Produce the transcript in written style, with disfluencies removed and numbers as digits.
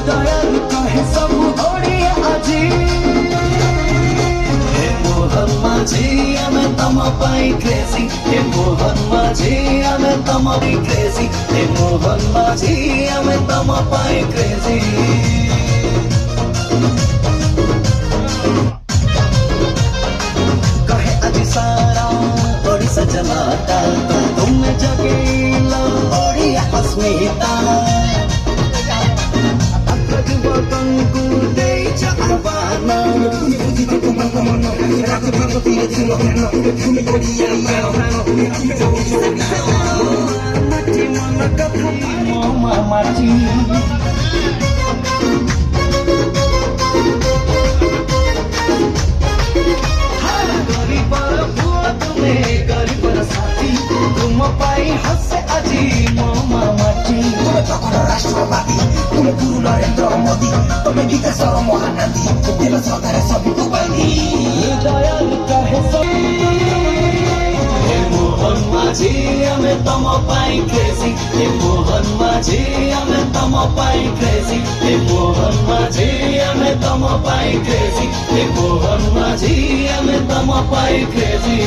दयालु कहे सब ओडिया आजी हे मोहन माझी आमे तम पाई क्रेजी हे मोहन माझी आमे तम पाई क्रेजी हे मोहन माझी आमे तम पाई क्रेजी कहे अजी सारा ओडिशा जनता तुम जगेला ओडिया अस्मिता तुम पाई हसे अजी मोमा माटी राष्ट्रवादी तुम गुरु नरेंद्र मोदी तुम विकास महानदी तेल सरकार सबको बंदी दयालु कहे सब हे मोहन माझी आमे तम पाई क्रेजी हे मोहन माझी आमे तम पाई क्रेजी हे मोहन माझी आमे तम पाई क्रेजी हे मोहन माझी आमे तम पाई क्रेजी